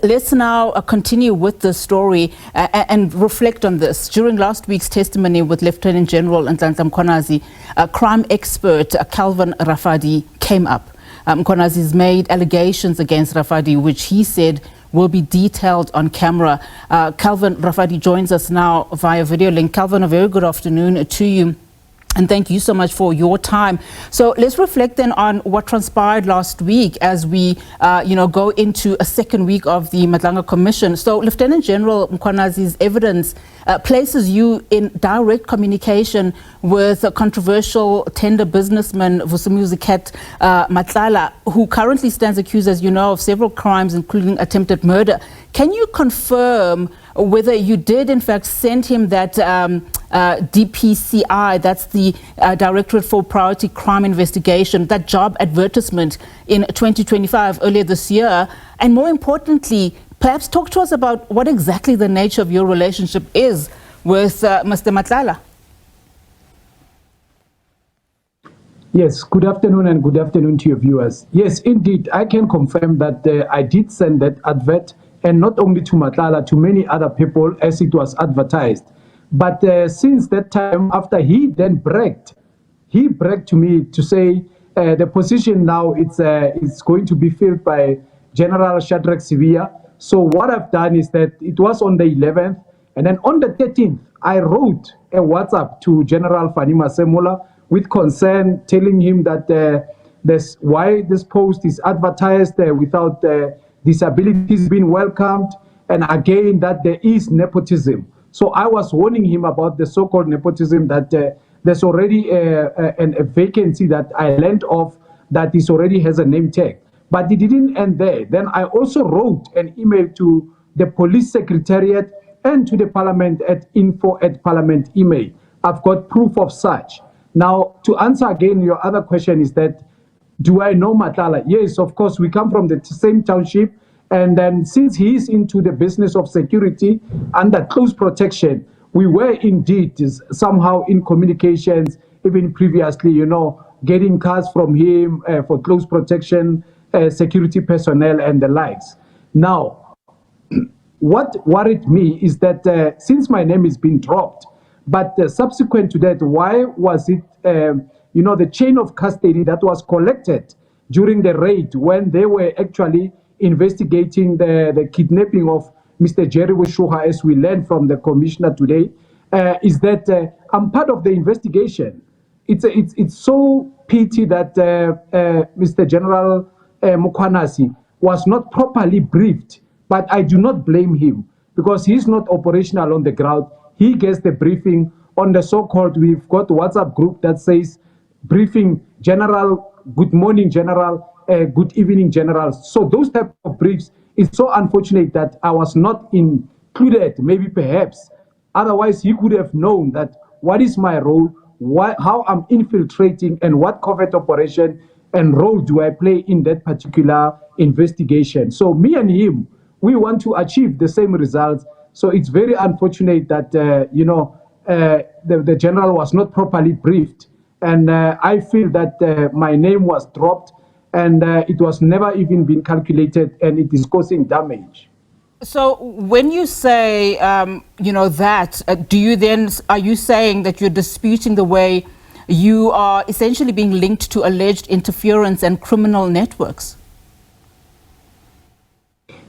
let's now continue with the story and reflect on this. During last week's testimony with Lieutenant General Nhlanhla Mkhwanazi, crime expert Calvin Rafadi came up. Mkhwanazi's made allegations against Rafadi, which he said will be detailed on camera. Calvin Rafadi joins us now via video link. Calvin, a very good afternoon to you. And thank you so much for your time. So let's reflect then on what transpired last week as we, go into a second week of the Madlanga Commission. So Lieutenant General Mkhwanazi's evidence places you in direct communication with a controversial tender businessman, Vusimuzi Madlanga, who currently stands accused, as you know, of several crimes, including attempted murder. Can you confirm whether you did in fact send him that DPCI, that's the Directorate for Priority Crime Investigation, that job advertisement in 2025, earlier this year? And more importantly, perhaps talk to us about what exactly the nature of your relationship is with Mr. Madlanga. Yes, good afternoon and good afternoon to your viewers. Yes, indeed, I can confirm that I did send that advert, and not only to Madlanga, to many other people as it was advertised. But since that time, after he then bragged to me to say the position now it's going to be filled by General Shadrack Sivia. So what I've done is that it was on the 11th, and then on the 13th, I wrote a WhatsApp to General Fanima Semola with concern, telling him that why this post is advertised without disabilities being welcomed, and again that there is nepotism. So I was warning him about the so-called nepotism, that there's already a vacancy that I learned of that is already has a name tag. But it didn't end there. Then I also wrote an email to the police secretariat and to the parliament at info@parliament email. I've got proof of such. Now, to answer again your other question is that, do I know Madlanga? Yes, of course, we come from the same township. And then since he is into the business of security under close protection, we were indeed somehow in communications, even previously, getting cars from him for close protection, security personnel and the likes. Now, what worried me is that since my name has been dropped, but subsequent to that, why was it, the chain of custody that was collected during the raid when they were actually investigating the kidnapping of Mr. Jerry Wushuha, as we learned from the commissioner today, is that I'm part of the investigation. It's so pity that Mr. General Mkhwanazi was not properly briefed, but I do not blame him because he's not operational on the ground. He gets the briefing on the so-called, we've got a WhatsApp group that says, briefing General, good morning General, good evening General. So those type of briefs, it's so unfortunate that I was not included, maybe perhaps. Otherwise, he could have known that what is my role, how I'm infiltrating, and what covert operation and role do I play in that particular investigation. So me and him, we want to achieve the same results. So it's very unfortunate that, the general was not properly briefed. And I feel that my name was dropped and it was never even been calculated, and it is causing damage. So when you say, are you saying that you're disputing the way you are essentially being linked to alleged interference and criminal networks?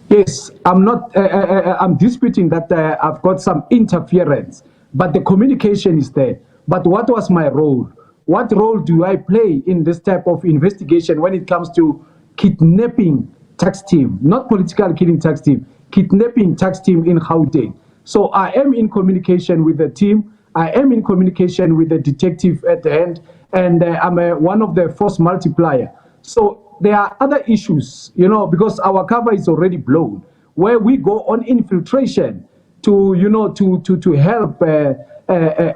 Yes, I'm not, I'm disputing that I've got some interference, but the communication is there. But what was my role? What role do I play in this type of investigation when it comes to kidnapping tax team, not political killing tax team, kidnapping tax team in Gauteng? So I am in communication with the team. I am in communication with the detective at the end, and I'm one of the force multiplier. So there are other issues, because our cover is already blown, where we go on infiltration to, to help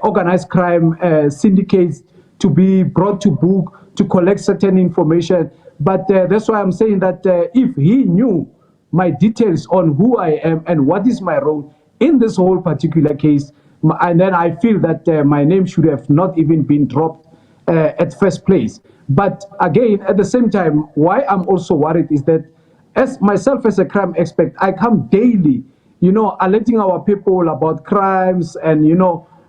organized crime syndicates to be brought to book, to collect certain information. But that's why I'm saying that if he knew my details on who I am and what is my role in this whole particular case, and then I feel that my name should have not even been dropped at first place. But again, at the same time, why I'm also worried is that as myself as a crime expert, I come daily, alerting our people about crimes and,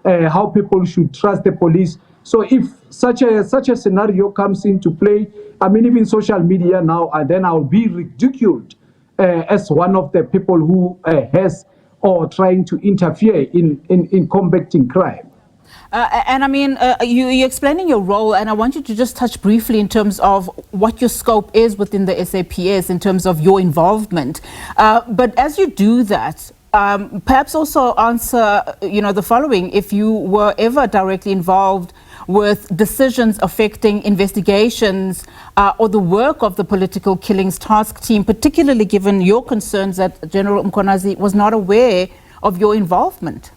how people should trust the police. So if such a scenario comes into play, I mean, even social media now, then I'll be ridiculed as one of the people who has or trying to interfere in combating crime. And I mean, you're explaining your role, and I want you to just touch briefly in terms of what your scope is within the SAPS in terms of your involvement. But as you do that, perhaps also answer, the following: if you were ever directly involved with decisions affecting investigations or the work of the political killings task team, particularly given your concerns that General Mkhwanazi was not aware of your involvement.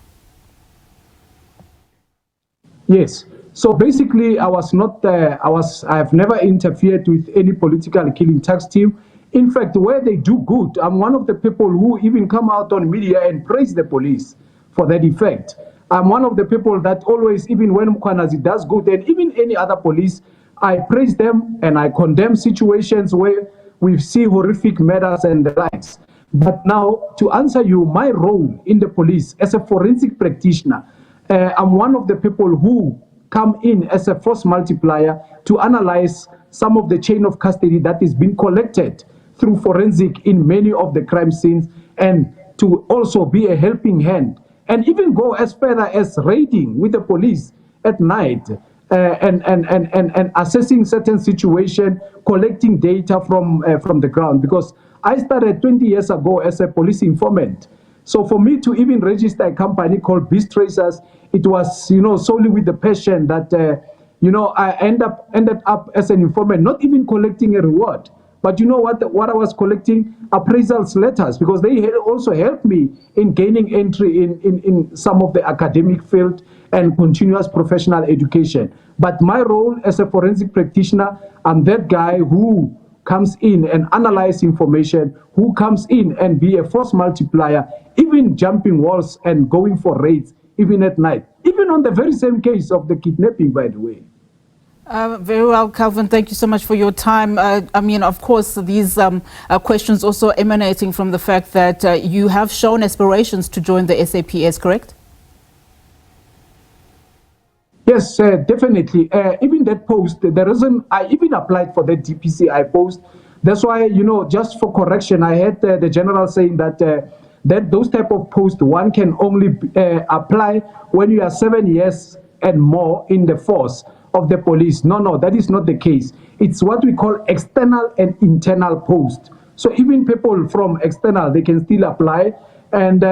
Yes. So basically, I have never interfered with any political killing task team. In fact, where they do good, I'm one of the people who even come out on media and praise the police for that effect. I'm one of the people that always, even when Mkhwanazi does good, and even any other police, I praise them and I condemn situations where we see horrific murders and the likes. But now, to answer you, my role in the police as a forensic practitioner, I'm one of the people who come in as a force multiplier to analyze some of the chain of custody that is being collected through forensic in many of the crime scenes, and to also be a helping hand and even go as further as raiding with the police at night and assessing certain situations, collecting data from the ground. Because I started 20 years ago as a police informant. So for me to even register a company called Beast Tracers, it was, solely with the passion that, I ended up as an informant, not even collecting a reward. But you know what I was collecting? Appraisals letters, because they also helped me in gaining entry in some of the academic field and continuous professional education. But my role as a forensic practitioner, I'm that guy who comes in and analyze information, who comes in and be a force multiplier, even jumping walls and going for raids, even at night, even on the very same case of the kidnapping, by the way. Very well, Calvin, thank you so much for your time. I mean, of course, these questions also emanating from the fact that you have shown aspirations to join the SAPS, correct? Yes, definitely. Even that post, the reason I even applied for the DPCI post, that's why, just for correction, I had the general saying that that those type of posts, one can only apply when you are 7 years and more in the force of the police. No, that is not the case. It's what we call external and internal post. So even people from external, they can still apply. And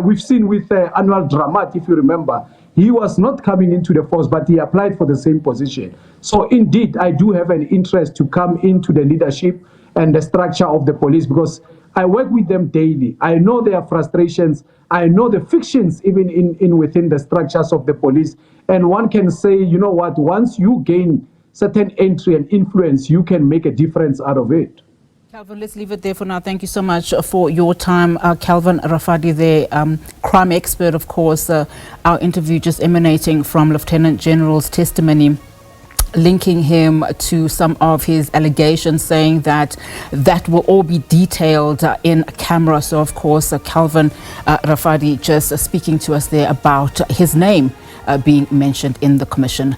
we've seen with Annual Dramat, if you remember, he was not coming into the force, but he applied for the same position. So indeed, I do have an interest to come into the leadership and the structure of the police, because I work with them daily. I know their frustrations. I know the fictions even in within the structures of the police. And one can say, you know what, once you gain certain entry and influence, you can make a difference out of it. Calvin, let's leave it there for now. Thank you so much for your time. Calvin Rafadi, the crime expert, of course. Our interview just emanating from Lieutenant General's testimony, linking him to some of his allegations, saying that that will all be detailed in camera. So, of course, Calvin Rafadi just speaking to us there about his name being mentioned in the commission.